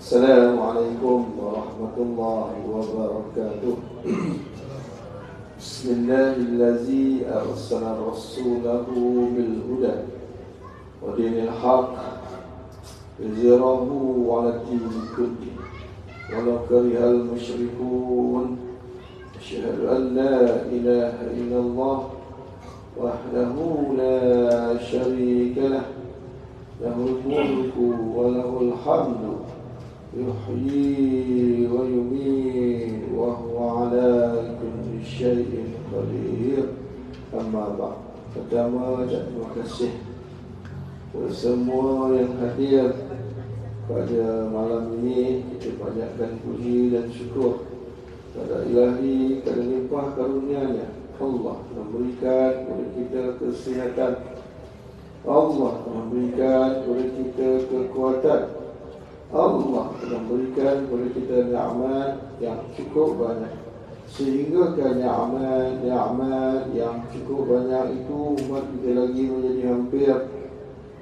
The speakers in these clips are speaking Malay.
Assalamualaikum warahmatullahi wabarakatuh. Bismillahirrahmanirrahim. Arsala rasulahu bil huda wa dinil haq liyuzhirahu 'ala ad-din kullihi walau karihal musyrikun. Asyhadu an la ilaha illallah wahdahu la syarika lah, lahul mulku wa lahul hamdu yuhyi wa yumiit wa huwa ala kulli syai'in qadir. Amma ba'd. Pertama, terima kasih kepada semua yang hadir pada malam ini. Kita banyakkan puji dan syukur kepada Ilahi kerana limpah karunia-Nya. Allah memberikan kepada kita kesihatan, Allah memberikan kepada kita kekuatan, Allah memberikan kepada kita nikmat yang cukup banyak, sehingga nikmat yang cukup banyak itu umat kita lagi menjadi hampir,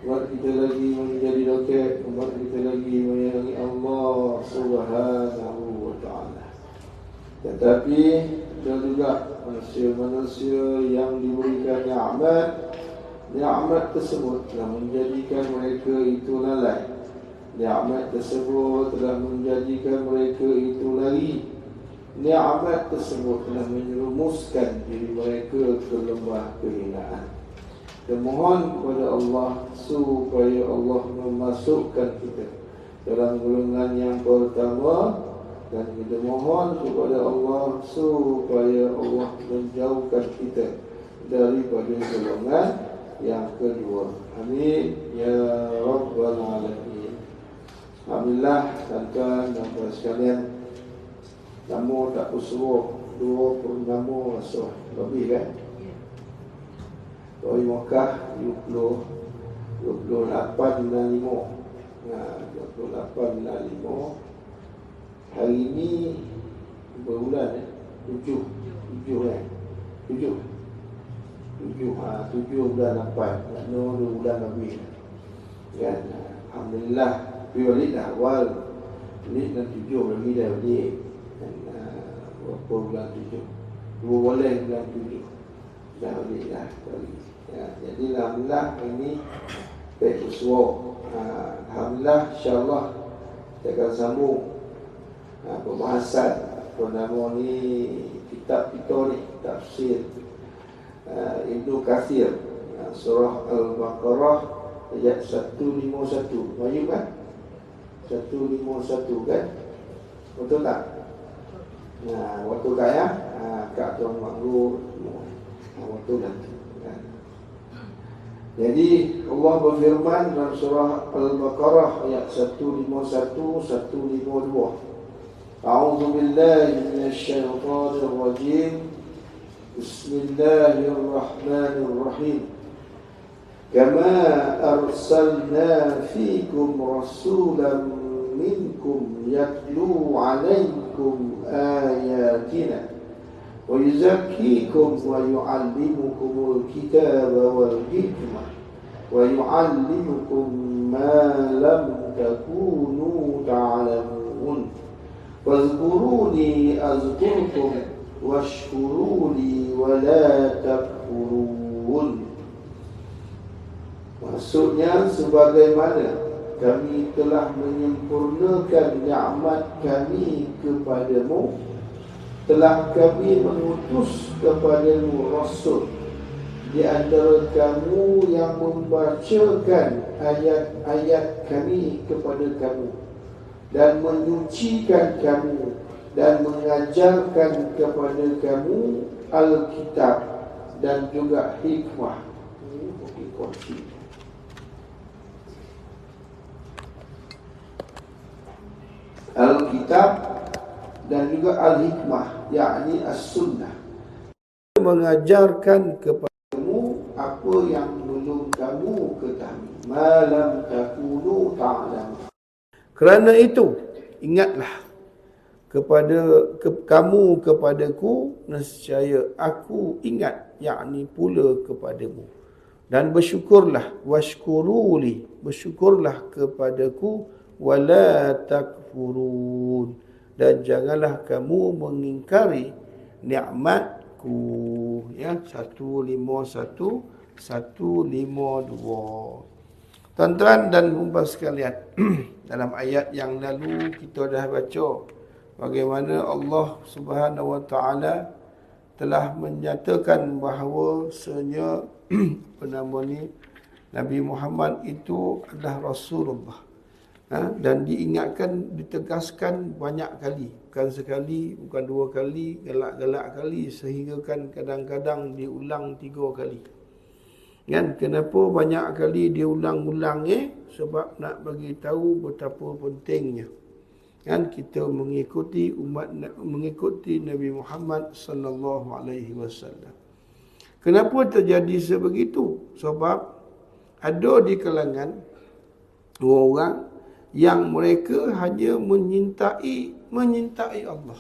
umat kita lagi menjadi dekat, umat kita lagi menyayangi Allah Subhanahu wa ta'ala. Tetapi ada juga manusia-manusia yang diberikan nikmat tersebut telah menjadikan mereka itu lalai. Nikmat tersebut telah menjadikan mereka itu lari. Nikmat tersebut telah menyerumuskan diri mereka ke lembah kehinaan. Kita mohon kepada Allah supaya Allah memasukkan kita dalam golongan yang pertama, dan kita mohon kepada Allah supaya Allah menjauhkan kita daripada golongan yang kedua. Amin ya rabbal alamin. Alhamdulillah, tuan-tuan dan puan sekalian, nama tak usuh 20 nama rasa lebih kan? Dari Mekah 28 bulan 5. Nah, 28 bulan 5. Hari ini berbulan 7 kan? 7 bulan 8. Maknanya 2 bulan lebih kan? Alhamdulillah. Balik dah awal Balik dan 7 lagi dah balik. Berapa bulan 7? 2 bulan 7 dah balik dah ya. Jadi alhamdulillah ini baik usuh. Alhamdulillah, insyaAllah kita akan sambung pembahasan apa nama ni, kitab kita ni, tafsir Ibnu Katsir, surah Al-Baqarah ayat 151. Maju kan? 151 kan? Betul tak? Nah, waktu kaya Kak Tuan Makhluk waktu dah kan? Jadi Allah berfirman dalam surah Al-Baqarah ayat 151, 152. A'udzu billahi minasyaitonir rajim. Bismillahirrahmanirrahim. Kama arsalna fikum rasulan minkum yatlu alaykum ayatina wa yuzakkikum wa yu'allimukumul kitaba wal hikmah wa yu'allimukum ma lam takunu ta'lamun fadhkuruni azkurkum washkuruni wa la takfurun. Maksudnya, sebagaimana kami telah menyempurnakan nikmat kami kepadamu, telah kami mengutus kepadamu rasul di antara kamu yang membacakan ayat-ayat kami kepada kamu dan menyucikan kamu dan mengajarkan kepada kamu Alkitab dan juga hikmah. Alkitab dan juga Al-Hikmah, yakni As-Sunnah, mengajarkan kepadamu apa yang belum kamu ketahui, malam takunu ta'lam. Kerana itu, ingatlah kamu kepadaku, nescaya aku ingat, yakni pula kepadamu. Dan bersyukurlah, washkuruli, bersyukurlah kepadaku, wala takfurun, dan janganlah kamu mengingkari nikmatku. Ya, 151 152. Tuan-tuan dan puan sekalian, dalam ayat yang lalu kita dah baca bagaimana Allah Subhanahu wa taala telah menyatakan bahawa Nabi Muhammad itu adalah Rasulullah. Dan diingatkan, ditegaskan banyak kali, bukan sekali, bukan dua kali, galak-galak kali, sehingga kan kadang-kadang diulang 3 kali. Kan, kenapa banyak kali dia ulang-ulang sebab nak bagi tahu betapa pentingnya kan kita mengikuti Nabi Muhammad sallallahu alaihi wasallam. Kenapa terjadi sebegitu? Sebab ada di kalangan orang yang mereka hanya menyintai Allah.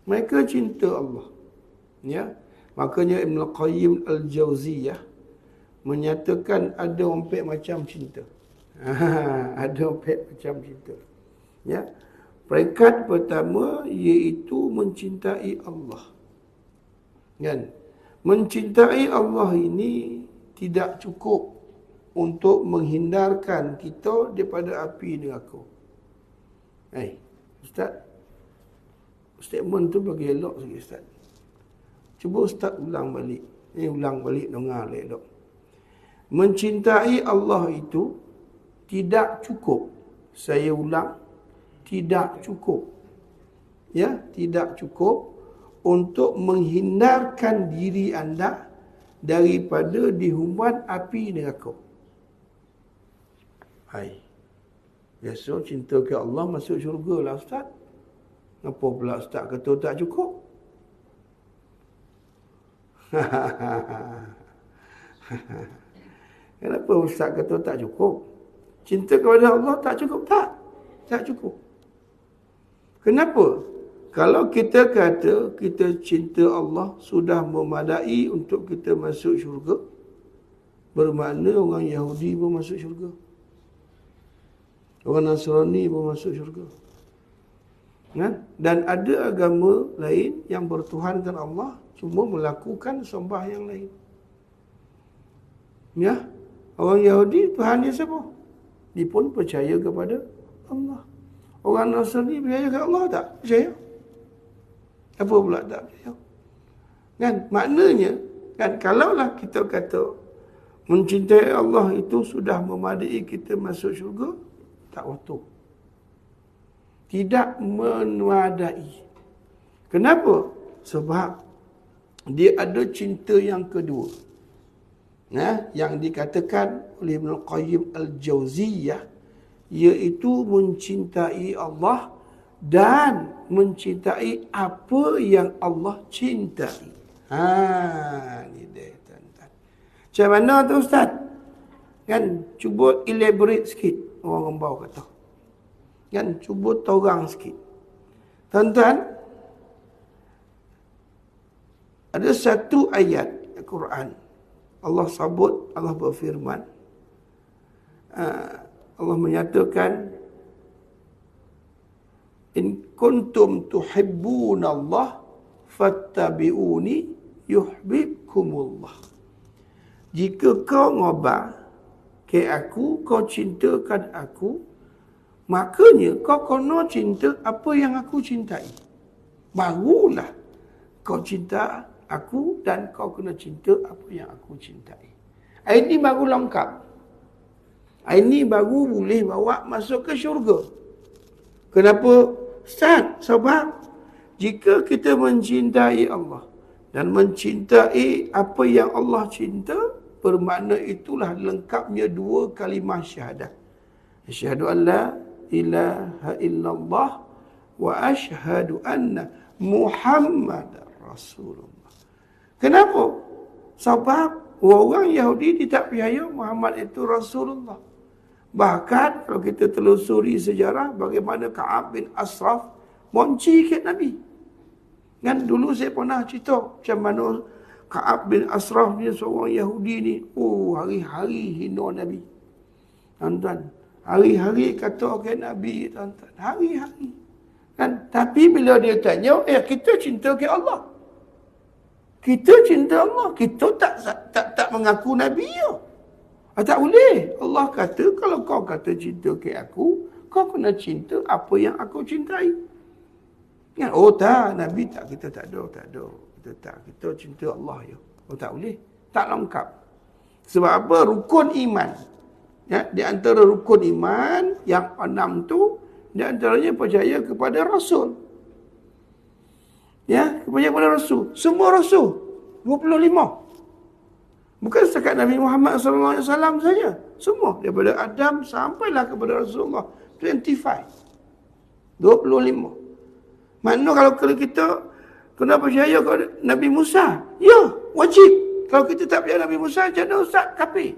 Mereka cinta Allah. Ya. Makanya Ibn Qayyim Al-Jawziyah menyatakan ada empat macam cinta. Ada empat macam cinta. Ya. Peringkat pertama iaitu mencintai Allah. Kan? Mencintai Allah ini tidak cukup untuk menghindarkan kita daripada api neraka. Ustaz, statement tu bagi elok sikit Ustaz. Cuba Ustaz ulang balik. Ulang balik, dengar elok. Mencintai Allah itu tidak cukup. Saya ulang, tidak cukup. Ya, tidak cukup untuk menghindarkan diri anda daripada dihumban api neraka. Biasa cinta ke Allah masuk syurga lah Ustaz. Kenapa pula Ustaz kata tak cukup? Kenapa Ustaz kata tak cukup? Cinta kepada Allah tak cukup? Tak cukup. Kenapa? Kalau kita kata kita cinta Allah sudah memadai untuk kita masuk syurga, bermakna orang Yahudi pun masuk syurga, orang Nasrani pun masuk syurga. Dan ada agama lain yang bertuhankan Allah, cuma melakukan sembah yang lain. Ya, orang Yahudi Tuhan dia siapa? Dia pun percaya kepada Allah. Orang Nasrani percaya kepada Allah tak? Percaya. Apa pula tak percaya? Kan, maknanya kan, kalaulah kita kata mencintai Allah itu sudah memadai kita masuk syurga, tak betul. Tidak memadai. Kenapa? Sebab dia ada cinta yang kedua. Yang dikatakan oleh Ibn Qayyim Al-Jawziyah, iaitu mencintai Allah dan mencintai apa yang Allah cintai. Ni dia tuan-tuan. Macam mana tu Ustaz? Kan, cuba elaborate sikit, orang Rembau kata. Kan, cuba torang sikit. Tuan-tuan, ada satu ayat Al-Quran. Allah sabut, Allah berfirman. Allah menyatakan, in kuntum tuhibbuna Allah fattabi'uni yuhibbukumullah. Jika kau ngobar ke aku, kau cintakan aku, makanya kau kena cinta apa yang aku cintai. Barulah kau cinta aku dan kau kena cinta apa yang aku cintai. Ini baru lengkap. Ini baru boleh bawa masuk ke syurga. Kenapa? Ustaz, sebab jika kita mencintai Allah dan mencintai apa yang Allah cinta, bermakna itulah lengkapnya 2 kalimah syahadah. Asyhadu an la ilaha illallah wa asyhadu anna Muhammadar Rasulullah. Kenapa? Sebab orang Yahudi tidak percaya Muhammad itu Rasulullah. Bahkan kalau kita telusuri sejarah bagaimana Ka'ab bin Ashraf monci kat Nabi. Kan dulu saya pernah cerita macam mana Ka'ab bin Ashraf ni seorang Yahudi ni, hari-hari hina Nabi. Tuan-tuan, Hari-hari kata orang Nabi, tuan-tuan. Hari-hari. Kan? Tapi bila dia tanya, kita cinta ke Allah. Kita cinta Allah. Kita tak mengaku Nabi ya. Tak boleh. Allah kata, kalau kau kata cinta ke aku, kau kena cinta apa yang aku cintai. Kan? Tak, Nabi tak, kita tak ada. Kita cinta Allah ya. Tak boleh. Tak lengkap. Sebab apa? Rukun iman. Ya, di antara rukun iman yang 6 tu, di antaranya percaya kepada Rasul. Ya, kepada Rasul. Semua Rasul. 25. Bukan setakat Nabi Muhammad SAW saja. Semua. Daripada Adam sampailah kepada Rasulullah. 25. Makna kalau kita kena percaya kepada Nabi Musa. Ya, wajib. Kalau kita tak percaya Nabi Musa, jadi ustaz kafir.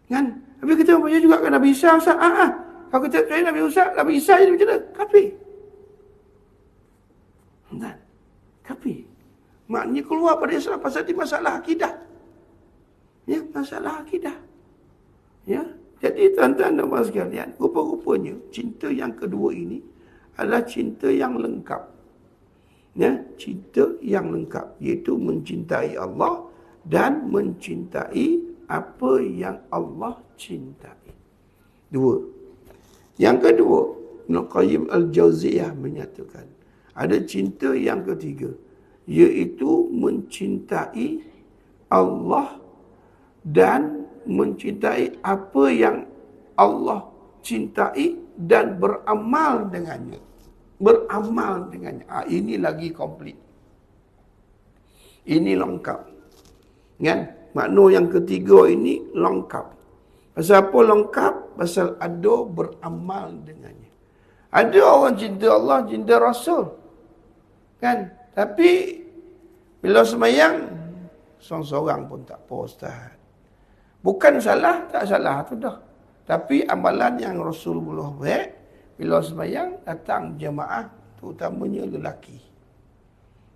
Kan? Tapi kita percaya juga ke Nabi Isa, ustaz. Kalau kita percaya Nabi Isa jadi macam mana? Kafir. Kan? Kafir. Maknanya keluar pada Islam pasal ini masalah akidah. Ya, masalah akidah. Ya. Jadi tuan-tuan dan puan sekalian, rupa-rupanya cinta yang kedua ini adalah cinta yang lengkap. Ya, cinta yang lengkap, iaitu mencintai Allah dan mencintai apa yang Allah cintai. 2. Yang kedua, Ibnu Qayyim Al-Jauziyah menyatakan ada cinta yang ketiga, iaitu mencintai Allah dan mencintai apa yang Allah cintai dan beramal dengannya. Beramal dengannya. Ini lagi komplit. Ini lengkap. Kan? Makna yang ketiga ini lengkap. Pasal apa lengkap? Pasal ada beramal dengannya. Ada orang cinta Allah, cinta Rasul. Kan? Tapi bila semayang, seorang-seorang pun tak apa ustaz. Bukan salah, tak salah tu dah. Tapi amalan yang Rasulullah buat, bila semayang, datang jemaah, terutamanya lelaki.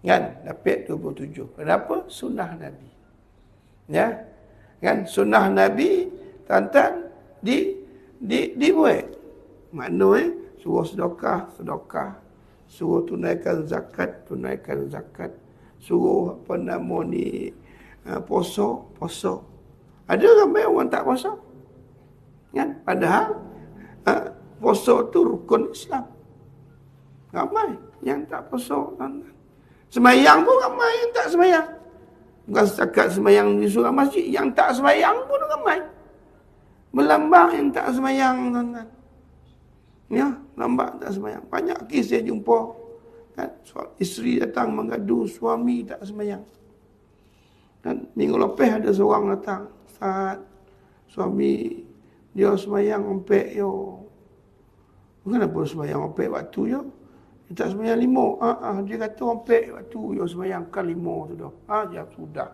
Kan? Dapat 27. Kenapa? Sunnah Nabi. Ya? Kan? Sunnah Nabi, tuan-tuan, dibuat. Makna suruh sedekah. Suruh tunaikan zakat. Suruh puasa. Ada ramai orang tak puasa. Kan? Padahal puasa tu rukun Islam. Ramai yang tak puasa. Semayang pun ramai yang tak semayang. Bukan setakat semayang di surau masjid. Yang tak semayang pun ramai. Melambak yang tak semayang. Ya, lambat tak semayang. Banyak kes saya jumpa. Kan? Isteri datang mengadu suami tak semayang. Dan minggu lepas ada seorang datang. Ustaz, suami dia semayang ompek yo. Kenapa semayang ompek waktu yo? Dia tak semayang 5. Dia kata ompek waktu yo semayang kan 5 tu dah. Ya sudah.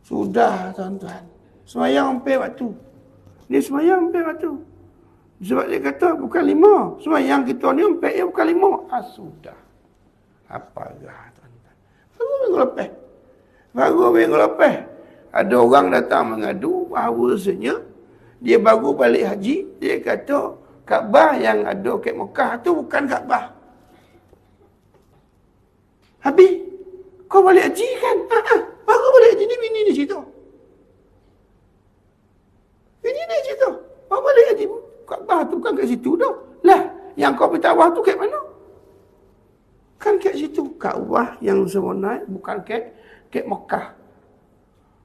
Sudah tuan-tuan. Semayang ompek waktu. Dia semayang ompek waktu. Sebab dia kata bukan 5. Semayang kita ni ompek ya bukan 5. Sudah. Apalah tuan-tuan. Baru minggu lepas. Ada orang datang mengadu bahawasanya dia baru balik haji. Dia kata Kaabah yang ada kat Mekah tu bukan Kaabah. Habis, kau balik haji kan? Baru balik haji ni bini dia cerita. Bini dia cerita. Baru balik haji. Kaabah tu bukan kat situ dah. Lah, yang kau bertawaf tu kat mana? Kan kat situ. Kaabah yang sebenar bukan kat Mekah.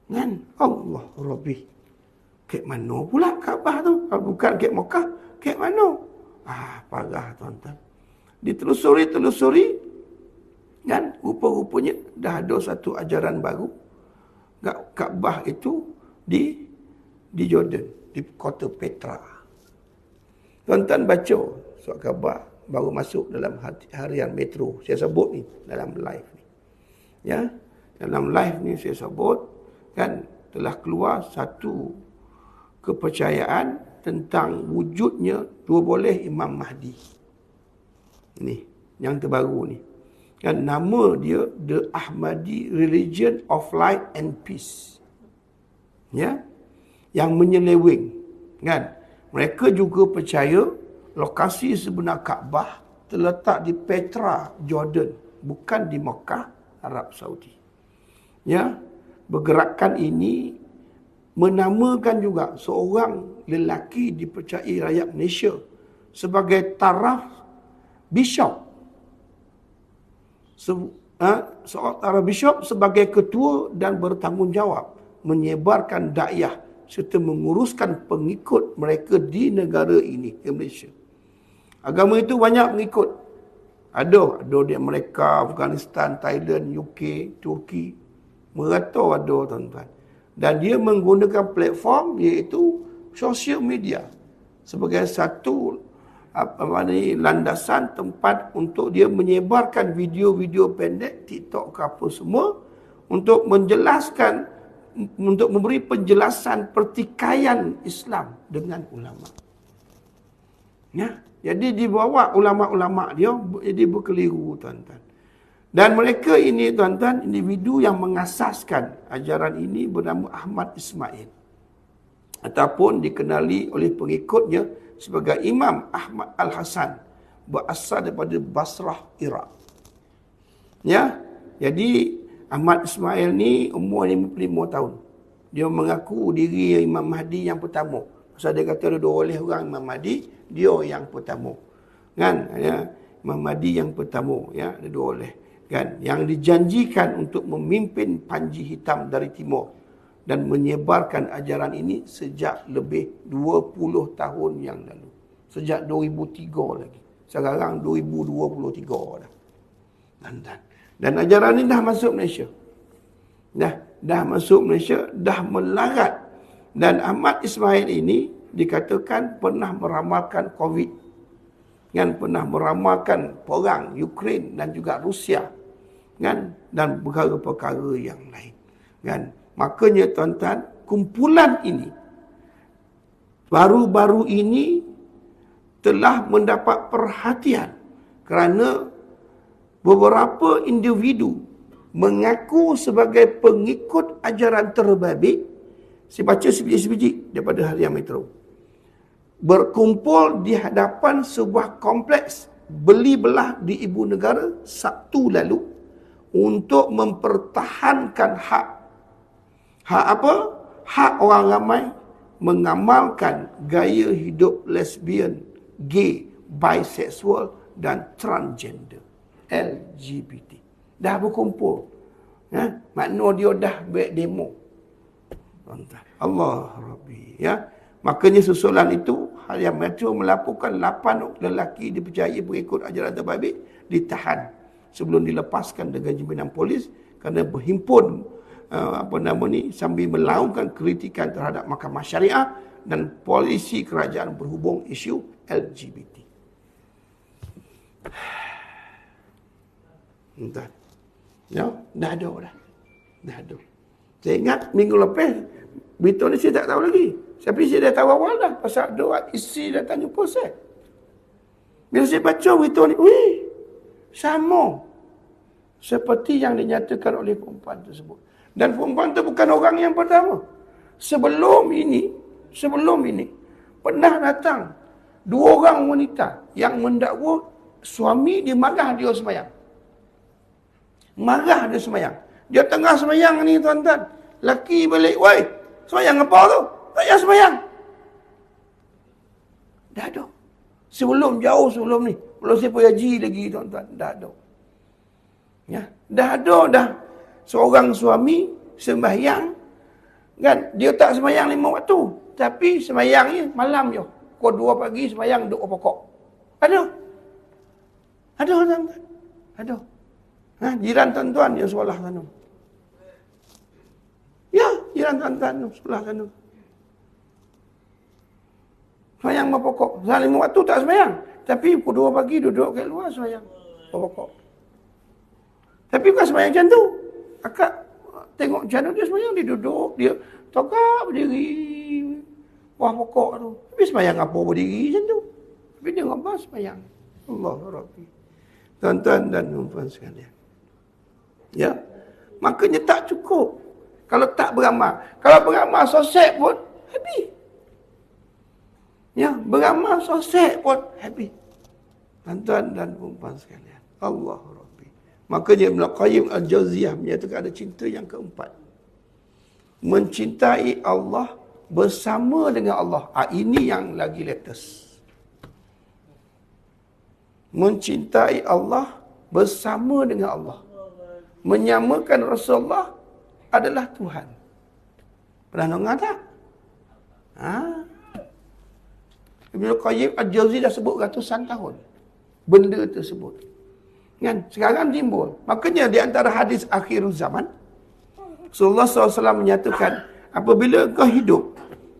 Kan? Allah Rabbi. Kat mana pula Kaabah tu? Kalau bukan kat Mekah, kat mana? Parah tuan-tuan. Ditelusuri. Kan? Rupa-rupanya dah ada satu ajaran baru. Kaabah itu di Jordan. Di kota Petra. Tuan-tuan baca surat khabar baru masuk dalam harian Metro. Saya sebut ni dalam live ni. Ya. Dalam live ni saya sebut kan telah keluar satu kepercayaan tentang wujudnya dua boleh Imam Mahdi. Ini yang terbaru ni. Kan nama dia The Ahmadi Religion of Light and Peace. Ya. yang menyeleweng. Kan? Mereka juga percaya lokasi sebenar Kaabah terletak di Petra, Jordan, bukan di Mekah, Arab Saudi. Ya, pergerakan ini menamakan juga seorang lelaki dipercayai rakyat Malaysia sebagai taraf bishop. Seorang taraf bishop sebagai ketua dan bertanggungjawab menyebarkan dakwah serta menguruskan pengikut mereka di negara ini, di Malaysia. Agama itu banyak pengikut. Ada di Amerika, Afghanistan, Thailand, UK, Turki. Merata ada, tuan-tuan. Dan dia menggunakan platform iaitu sosial media sebagai satu landasan tempat untuk dia menyebarkan video-video pendek, TikTok ke apa semua, untuk menjelaskan, untuk memberi penjelasan pertikaian Islam dengan ulama. Ya, jadi dibawa ulama-ulama dia jadi berkeliru, tuan-tuan. Dan mereka ini, tuan-tuan, individu yang mengasaskan ajaran ini bernama Ahmad Ismail, ataupun dikenali oleh pengikutnya sebagai Imam Ahmad Al-Hasan, berasal daripada Basrah, Iraq. Ya, jadi Ahmad Ismail ni umur 55 tahun. Dia mengaku diri Imam Mahdi yang pertama. Pasal dia kata ada 2 orang Imam Mahdi, dia yang pertama. Kan? Ya, Imam Mahdi yang pertama, ya, ada 2 oleh. Kan? Yang dijanjikan untuk memimpin Panji Hitam dari timur dan menyebarkan ajaran ini sejak lebih 20 tahun yang lalu. Sejak 2003 lagi. Sekarang 2023 dah. Dan ajaran ini dah masuk Malaysia. Dah masuk Malaysia, dah melarat. Dan Ahmad Ismail ini dikatakan pernah meramalkan COVID. Kan, pernah meramalkan perang Ukraine dan juga Rusia. Kan, dan perkara-perkara yang lain. Kan, makanya tuan-tuan, kumpulan ini baru-baru ini telah mendapat perhatian kerana beberapa individu mengaku sebagai pengikut ajaran terbabit. Saya baca sebiji-sebiji daripada Harian Metro. Berkumpul di hadapan sebuah kompleks beli belah di ibu negara Sabtu lalu untuk mempertahankan hak apa? Hak orang ramai mengamalkan gaya hidup lesbian, gay, bisexual dan transgender, LGBT. Dah berkumpul. Ya, makna dia dah buat demo. Allah Rabbi, ya. Makanya susulan itu Harian Metro melaporkan 8 lelaki dipercayai pengikut ajaran terbabit ditahan sebelum dilepaskan dengan jaminan polis kerana berhimpun sambil melakukan kritikan terhadap Mahkamah Syariah dan polisi kerajaan berhubung isu LGBT. Entah. Ya, dah ada. Saya ingat minggu lepas berita ni saya tak tahu lagi. Tapi saya dah tahu awal dah pasal doa isi datang jumpa saya. Bila saya baca berita ni, sama seperti yang dinyatakan oleh perempuan tersebut. Dan perempuan itu bukan orang yang pertama. Sebelum ini pernah datang 2 orang wanita yang mendakwa suami dia marah dia sembahyang. Dia tengah sembahyang ni, tuan-tuan. Laki balik, "Woi, sembahyang apa tu? Tak payah sembahyang." Dah ada. Jauh sebelum ni. Belum saya pergi haji lagi, tuan-tuan. Dah ada. Ya, dah ada. Seorang suami sembahyang, kan? Dia tak sembahyang 5 waktu. Tapi sembahyang ni malam je. Pukul 2 pagi sembahyang duduk pokok. Ada, tuan-tuan. Ada. Jiran tuan-tuan yang sebelah sana. Ya, jiran tuan-tuan sebelah sana. Sembahyang berpokok. 5 waktu tak sembahyang. Tapi pukul 2 pagi duduk kat luar sembahyang berpokok. Tapi bukan sembahyang macam tu. Akak tengok macam mana dia sembahyang. Dia duduk, dia tokak berdiri bawah pokok tu. Tapi sembahyang apa berdiri macam tu? Tapi dia apa sembahyang? Allah Rabbi. Tuan-tuan dan puan sekalian. Ya. Makanya tak cukup kalau tak beramal. Kalau beramal sosial pun happy. Ya, beramal sosial pun happy. Tuan-tuan dan puan sekalian, Allah Rabbi. Makanya Ibn Qayyim Al-Jauziyah menyatakan ada cinta yang keempat. Mencintai Allah bersama dengan Allah. Ini yang lagi latest. Mencintai Allah bersama dengan Allah. Menyamakan Rasulullah adalah Tuhan. Pernah dengar tak? Ibn Qayyim Al-Jauziyah dah sebut ratusan tahun benda tersebut. Kan? Sekarang timbul. Makanya di antara hadis akhir zaman, Rasulullah SAW menyatakan, apabila engkau hidup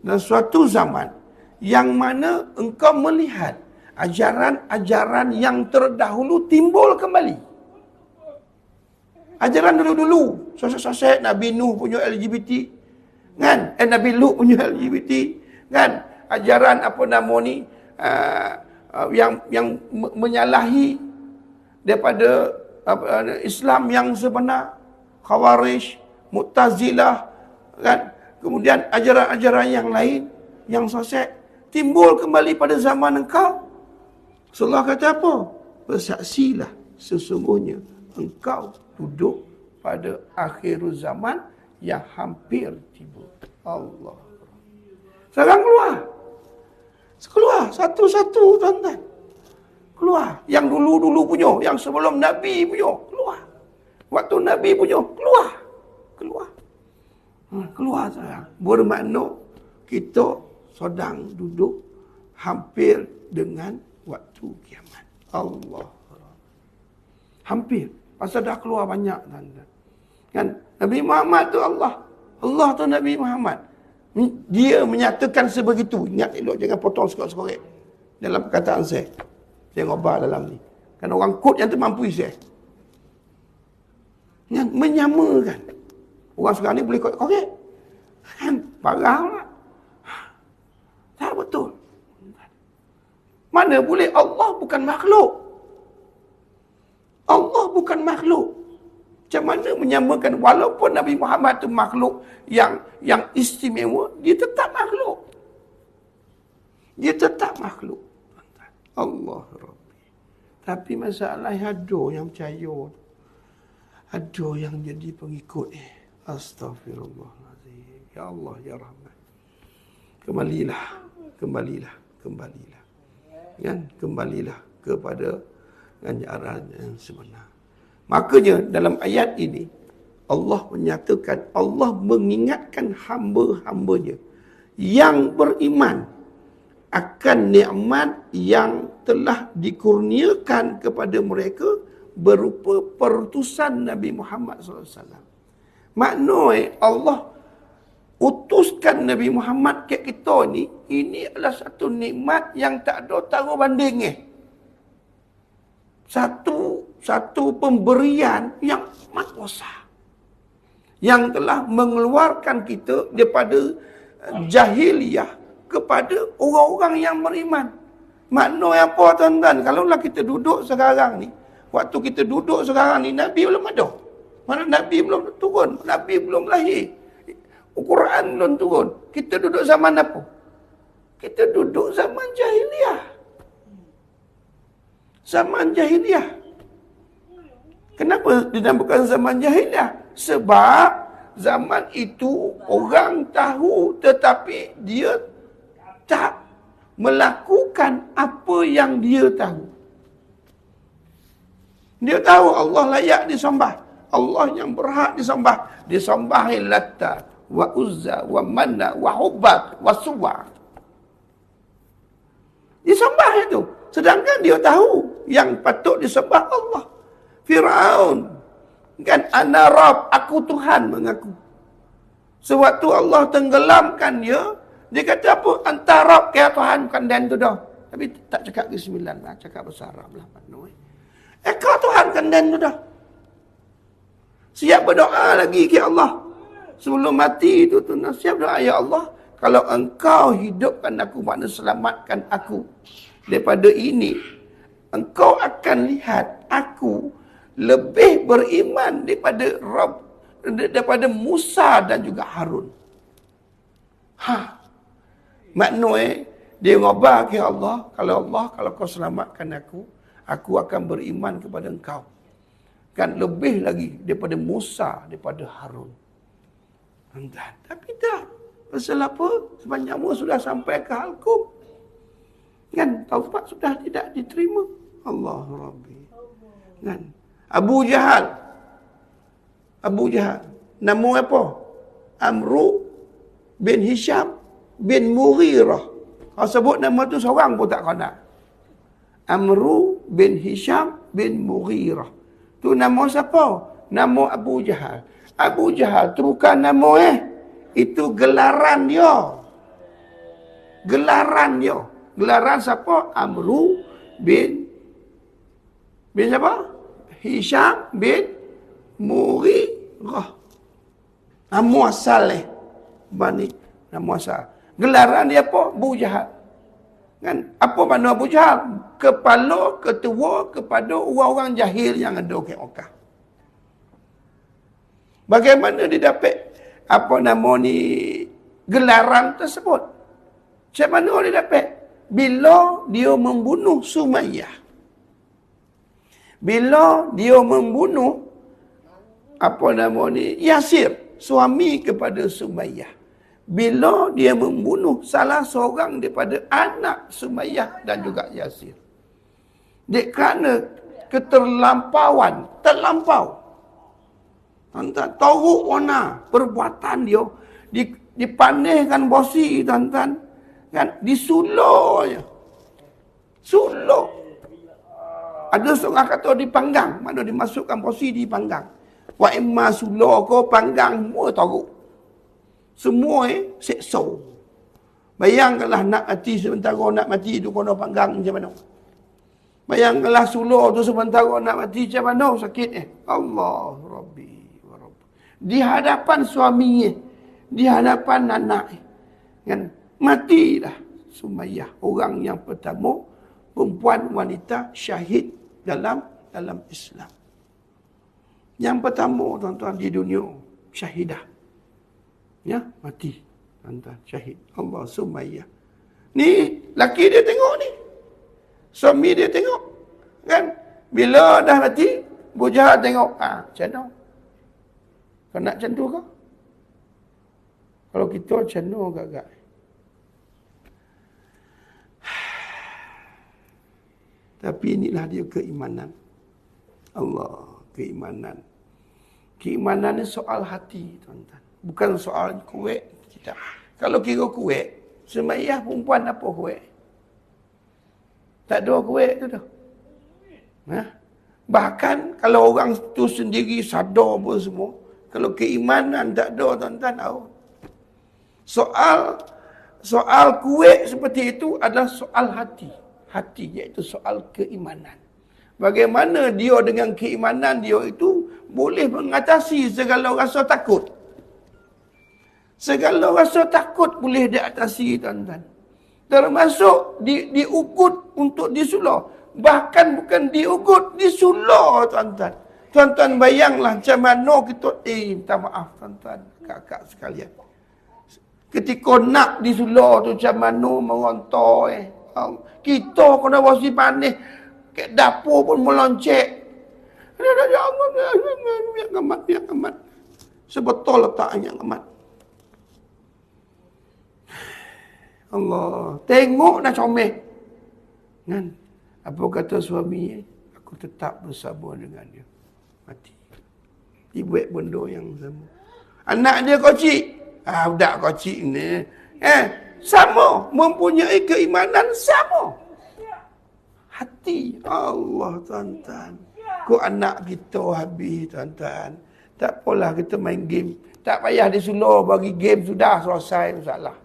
dalam suatu zaman yang mana engkau melihat ajaran-ajaran yang terdahulu timbul kembali. Ajaran dulu-dulu, sosok-sosok Nabi Nuh punya LGBT, kan? Nabi Lut punya LGBT, kan? Ajaran apa nama ni, yang menyalahi daripada Islam yang sebenar, Khawarij, Mu'tazilah, kan? Kemudian ajaran-ajaran yang lain yang sosok timbul kembali pada zaman engkau. Rasulullah kata apa? Bersaksilah sesungguhnya engkau duduk pada akhir zaman yang hampir tiba. Allah. Sekarang keluar satu-satu, tuan-tuan. Keluar yang dulu-dulu punya, yang sebelum Nabi punya, keluar. Waktu Nabi punya, keluar sayang. Bermakna kita sedang duduk hampir dengan waktu kiamat. Allah. Hampir. Pasal dah keluar banyak, tuan-tuan. Kan? Nabi Muhammad tu Allah. Allah tu Nabi Muhammad. Dia menyatakan sebegitu. Ingat elok, jangan potong sekorek-sekorek dalam perkataan saya. Saya ngobar dalam ni. Kan orang kod yang termampu saya. Yang menyamakan. Orang sekarang ni boleh korek. Kan? Parah lah. Tak betul. Mana boleh, Allah bukan makhluk. Allah bukan makhluk. Macam mana menyamakan, walaupun Nabi Muhammad itu makhluk yang istimewa, dia tetap makhluk. Dia tetap makhluk. Allah Rabbi. Tapi masalahnya ada yang percaya. Ada yang jadi pengikut. Astaghfirullahaladzim. Ya Allah, Ya Rahman. Kembalilah. Kan? Kembalilah kepada ajaran yang sebenar. Makanya dalam ayat ini Allah menyatakan, Allah mengingatkan hamba-hambanya yang beriman akan nikmat yang telah dikurniakan kepada mereka berupa perutusan Nabi Muhammad SAW. Maknanya Allah utuskan Nabi Muhammad ke kita ni, ini adalah satu nikmat yang tak ada taruh banding. Satu pemberian yang amat besar, yang telah mengeluarkan kita daripada jahiliyah kepada orang-orang yang beriman. Maknanya apa, tuan-tuan? Kalaulah kita duduk sekarang ni, waktu kita duduk sekarang ni, Nabi belum ada. Mana Nabi belum turun, Nabi belum lahir, Al-Quran belum turun. Kita duduk zaman apa? Kita duduk zaman jahiliyah. Zaman jahiliyah. Kenapa dinamakan zaman jahiliyah? Sebab zaman itu orang tahu tetapi dia tak melakukan apa yang dia tahu. Dia tahu Allah layak disembah, Allah yang berhak disembah. Disembahi Latta wa Uzza wa Manna wa Hubbat wa Suwa. Disembah itu. Sedangkan dia tahu yang patut disembah Allah. Firaun, kan, ana Rabb, aku Tuhan, mengaku. Sewaktu Allah tenggelamkan dia kata apa? Anta Rabb, kaya Tuhan, bukan dan tu dah. Tapi tak cakap ke-9 lah, cakap bahasa Arab lah. Kau Tuhan, kan dan tu dah. Siap berdoa lagi ke Allah. Sebelum mati itu, siap doa, ya Allah, kalau engkau hidupkan aku, makna selamatkan aku daripada ini, engkau akan lihat aku lebih beriman daripada Musa dan juga Harun. Maknanya dia ngobar ke Allah, kalau kau selamatkan aku akan beriman kepada engkau. Kan lebih lagi daripada Musa, daripada Harun. Tapi tak. Pasal apa? Sebanyak sudah sampai ke halkum. Kan taubat sudah tidak diterima. Allah Rabbi. Kan Abu Jahal. Nama apa? Amru bin Hisham bin Mughirah. Kalau sebut nama tu seorang pun tak kena. Amru bin Hisham bin Mughirah. Tu nama siapa? Nama Abu Jahal. Abu Jahal tu bukan nama itu gelaran dia. Gelaran siapa? Amru bin siapa? Hisham bin Mughirah. Nama asal Bani. Nama asal. Gelaran dia apa? Abu Jahal. Kan? Apa makna Abu Jahal? Kepala, ketua kepada orang-orang jahil yang ada ke Mekah. Bagaimana dia dapat gelaran tersebut? Macam mana dia dapat? Bila dia membunuh Sumayyah. Bila dia membunuh Yasir, suami kepada Sumayyah. Bila dia membunuh salah seorang daripada anak Sumayyah dan juga Yasir. Dek kerana terlampau. Tuan-tuan, teruk warna perbuatan dia. Dipanihkan bosi, tuan-tuan. Kan? Disuloh je. Suloh. Ada seorang kata dipanggang. Mana dimasukkan bosi dipanggang. Wa imma suloh ko panggang semua teruk. Semua seksa. Bayangkanlah nak mati sementara nak mati tu kena panggang macam mana. Bayangkanlah suluh tu sementara nak mati macam mana sakit Allah Rabbi wa Rabb. Di hadapan suaminya, di hadapan anak kan matilah Sumayyah, orang yang pertama perempuan wanita syahid dalam Islam. Yang pertama tuan-tuan di dunia syahidah. Ya, mati. Tuan-tuan, syahid. Allah Sumayyah. Ni, laki dia tengok ni. Suami dia tengok. Kan? Bila dah mati, Abu Jahal tengok. Macam mana? Kau nak macam tu kau? Kalau kita macam mana agak-agak? Tapi inilah dia keimanan. Allah, keimanan. Keimanan ni soal hati, tuan-tuan. Bukan soal kuat kita. Kalau kira kuat, Sumayyah perempuan apa kuat? Tak ada kuat tu dah. Bahkan kalau orang tu sendiri sadar pun semua, kalau keimanan tak ada, tuan-tuan tahu. Soal kuat seperti itu adalah soal hati. Hati iaitu soal keimanan. Bagaimana dia dengan keimanan dia itu boleh mengatasi segala rasa takut. Segala rasa takut boleh diatasi, tuan-tuan. Termasuk diugut untuk disulah. Bahkan bukan diugut, disulah, tuan-tuan. Tuan-tuan bayanglah macam mana kita, minta maaf, tuan-tuan, kakak sekalian. Ketika nak disulah tu macam mana merontok. Kita kena basi panis. Kat dapur pun meloncek. Ya Allah, biar amat. Sebetul letaknya amat. Allah, tengok dah comel. Kan? Apa kata suami? Aku tetap bersama dengan dia. Mati. Dia buat benda yang sama. Anak dia kocik. Budak kocik ni. Sama. Mempunyai keimanan sama. Hati. Allah, tuan-tuan. Kok anak kita habis, tuan-tuan. Tak apalah kita main game. Tak payah disuruh bagi game. Sudah selesai masalah.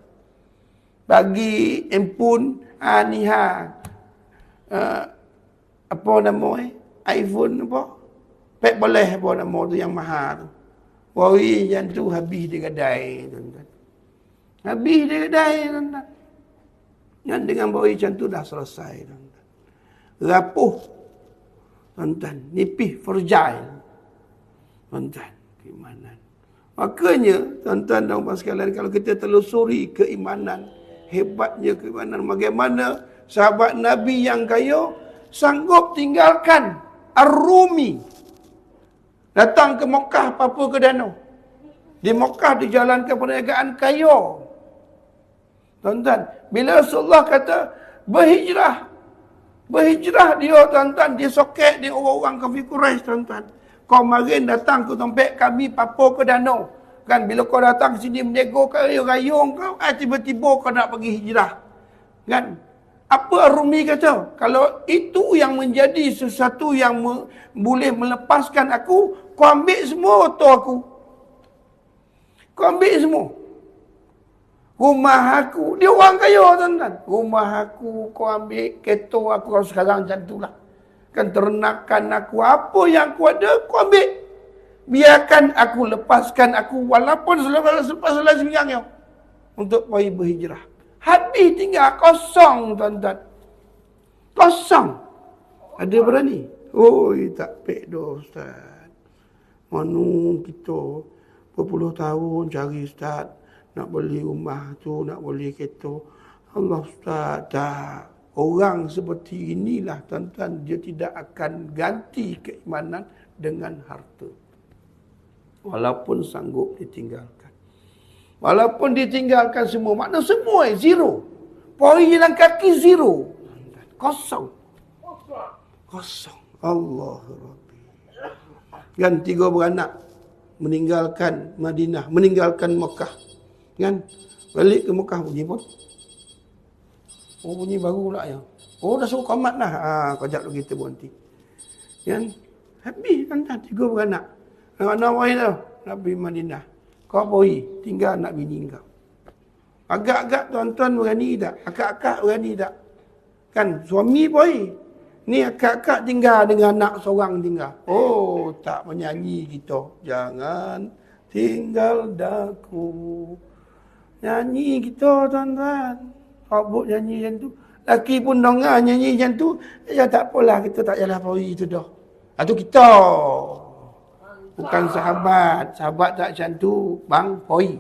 Bagi handphone apa nama iPhone apa? Pek boleh apa nama tu yang mahal tu. Woi yang tu habis di kedai, tuan-tuan. Habis di kedai, tuan-tuan. Yang dengan boi macam tu dah selesai, tuan-tuan. Rapuh, tuan-tuan. Nipih, fragile. Tuan-tuan, keimanan. Makanya, tuan-tuan dan puan sekalian, kalau kita telusuri keimanan, hebatnya keimanan. Bagaimana sahabat Nabi yang kaya sanggup tinggalkan Ar-Rumi, datang ke Mekah, Papua ke Danau. Di Mekah dijalankan perniagaan kaya. Tuan-tuan, bila Rasulullah kata berhijrah dia, tuan-tuan, dia sokek dia orang-orang kafir Quraisy, tuan-tuan. Kau marin datang ke tempat kami Papua ke Danau. Kan bila kau datang ke sini menego rayung kau, tiba-tiba kau nak pergi hijrah. Kan? Apa Ar-Rumi kata? Kalau itu yang menjadi sesuatu yang boleh melepaskan aku, kau ambil semua harta aku. Kau ambil semua. Rumah aku, dia orang kaya, tuan-tuan. Rumah aku, kau ambil, kereta aku kalau sekarang macam itulah. Kan ternakan aku, apa yang aku ada, kau ambil. Biarkan aku, lepaskan aku, walaupun selepas sembilan untuk pergi berhijrah. Habis tinggal kosong, tuan-tuan. Kosong. Ada berani? Oi, tak pek dah, Ustaz. Mana kita berpuluh tahun cari Ustaz. Nak beli rumah tu, nak beli kereta. Allah, Ustaz, tak. Orang seperti inilah, tuan-tuan, dia tidak akan ganti keimanan dengan harta. Walaupun sanggup ditinggalkan. Walaupun ditinggalkan semua, makna semua zero. Pori jalan kaki zero. Kosong. Kosong. Allah Rabbi. Kan 3 beranak meninggalkan Madinah, meninggalkan Mekah. Kan? Balik ke Mekah bunyi pun. Oh, bunyi baru pula ya. Oh, dah suruh qamat dah. Kau jap dulu kita berhenti. Kan? Habis kan 3 beranak. Anak wain dah. Nabi Madinah. Kau pergi, tinggal anak bini kau. Agak-agak tuan-tuan berani tak? Akak-akak berani tak? Kan, suami pergi. Ni akak-akak tinggal dengan anak seorang tinggal. Oh, tak menyanyi kita. Jangan tinggal daku. Nyanyi kita, tuan-tuan. Rabuk nyanyi macam tu. Laki pun dengar nyanyi macam tu. Ya tak apalah, kita tak payah pergi tu dah. Itu kita. Bukan sahabat. Sahabat tak macam tu. Bang, poi.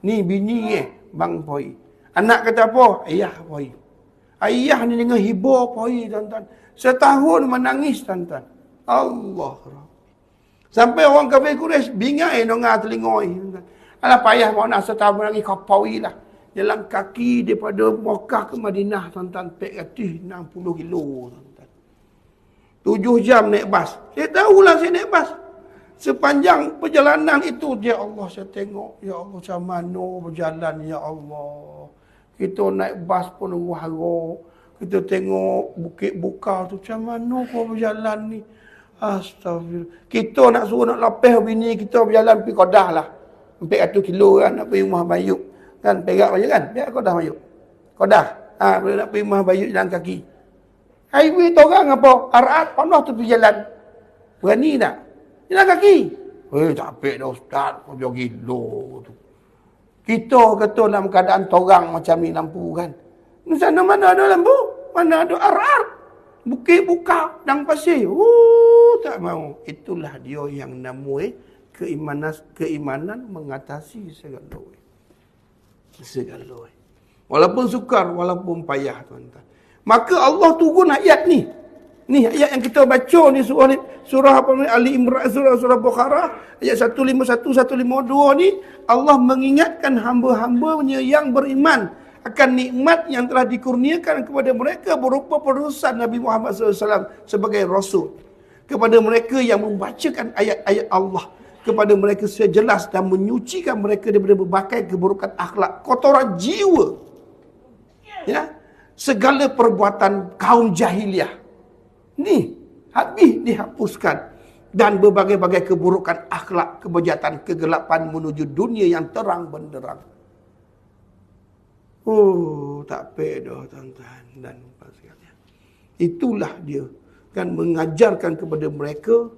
Ni bini bang poi. Anak kata apa? Ayah poi. Ayah ni dengan hibur poi, tuan-tuan. Setahun menangis, tuan-tuan. Allah Rabbi. Sampai orang kafir Quraisy bingai dengar telingoi, tuan-tuan. Alah payah mau nak setahun menangis kau poi lah. Jalan kaki daripada Mekah ke Madinah, tuan-tuan. Pek kati 60 kilo, tuan-tuan. 7 jam naik bas. Saya tahulah saya naik bas. Sepanjang perjalanan itu, ya Allah saya tengok. Ya Allah macam mana berjalan, ya Allah. Kita naik bas pun hara. Kita tengok Bukit Buka tu. Macam mana kau berjalan ni? Astagfirullah. Kita nak suruh nak lapis bini kita berjalan pergi Kedah lah. 400 kilo kan nak pergi rumah Bayuk. Kan Perak Bayuk kan? Perak Kedah Bayuk. Kedah. Boleh nak pergi rumah Bayuk jalan kaki. Highway tu orang apa? Arat penuh tu pergi jalan. Berani tak? Jalan kaki. Tak apik dah Ustaz. Kau jauh gila tu. Kita kata dalam keadaan torang macam ni lampu kan. Di sana mana ada lampu? Mana ada arat? Bukit Buka dan pasir. Tak mau. Itulah dia yang namanya keimanan mengatasi segala. Segala. Walaupun sukar, walaupun payah, tuan-tuan. Maka Allah turun ayat ni. Ni ayat yang kita baca ni surah apa ni Ali Imran, surah Baqarah ayat 151 152 ni Allah mengingatkan hamba-hambanya yang beriman akan nikmat yang telah dikurniakan kepada mereka berupa perutusan Nabi Muhammad SAW sebagai rasul. Kepada mereka yang membacakan ayat-ayat Allah, kepada mereka secara jelas dan menyucikan mereka daripada berbagai keburukan akhlak, kotoran jiwa. Ya. Segala perbuatan kaum jahiliah. Ni habis dihapuskan. Dan berbagai-bagai keburukan akhlak, kebejatan, kegelapan menuju dunia yang terang benderang. Tak pedah, tuan-tuan dan puan sekalian. Itulah dia. Kan mengajarkan kepada mereka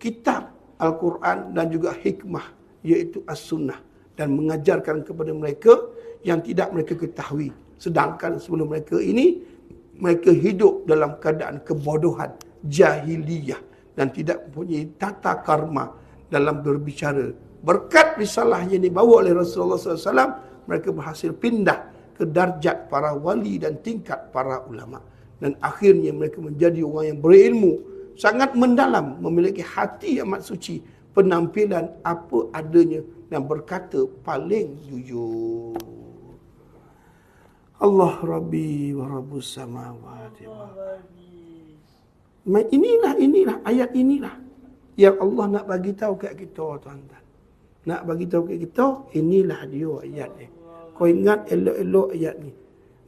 kitab Al-Quran dan juga hikmah, iaitu As-Sunnah. Dan mengajarkan kepada mereka yang tidak mereka ketahui. Sedangkan sebelum mereka ini, mereka hidup dalam keadaan kebodohan, jahiliyah. Dan tidak mempunyai tata karma dalam berbicara. Berkat risalah yang dibawa oleh Rasulullah SAW, mereka berhasil pindah ke darjat para wali dan tingkat para ulama. Dan akhirnya mereka menjadi orang yang berilmu, sangat mendalam, memiliki hati amat suci, penampilan apa adanya dan berkata paling jujur. Allah Rabbi wa Rabbus samawati wal ardi. Inilah ayat inilah yang Allah nak bagi tahu kat kita, tuan-tuan. Nak bagi tahu kat kita, inilah dia ayat ni. Kau ingat elok-elok ayat ni.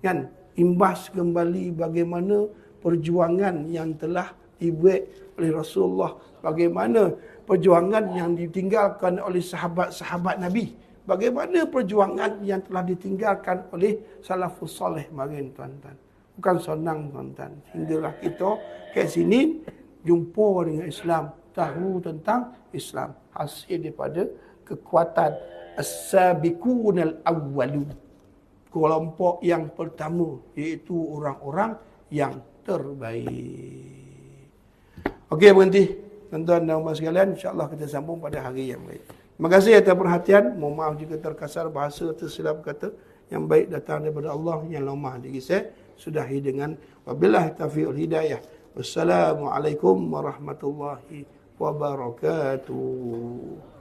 Kan? Imbas kembali bagaimana perjuangan yang telah dibuat oleh Rasulullah, bagaimana perjuangan yang ditinggalkan oleh sahabat-sahabat Nabi, bagaimana perjuangan yang telah ditinggalkan oleh salafus soleh marin, tuan-tuan. Bukan senang, tuan-tuan. Hinggalah kita ke sini jumpa dengan Islam, tahu tentang Islam, hasil daripada kekuatan as-sabiqunal awwalun, kelompok yang pertama, iaitu orang-orang yang terbaik. Okey, berhenti. Tuan-tuan dan puan sekalian, insya-Allah kita sambung pada hari yang baik. Terima kasih atas perhatian. Mohon maaf jika terkasar bahasa tersilap kata. Yang baik datang daripada Allah, yang lemah diri saya. Sudahi dengan wabillahi taufiq wal hidayah. Wassalamualaikum warahmatullahi wabarakatuh.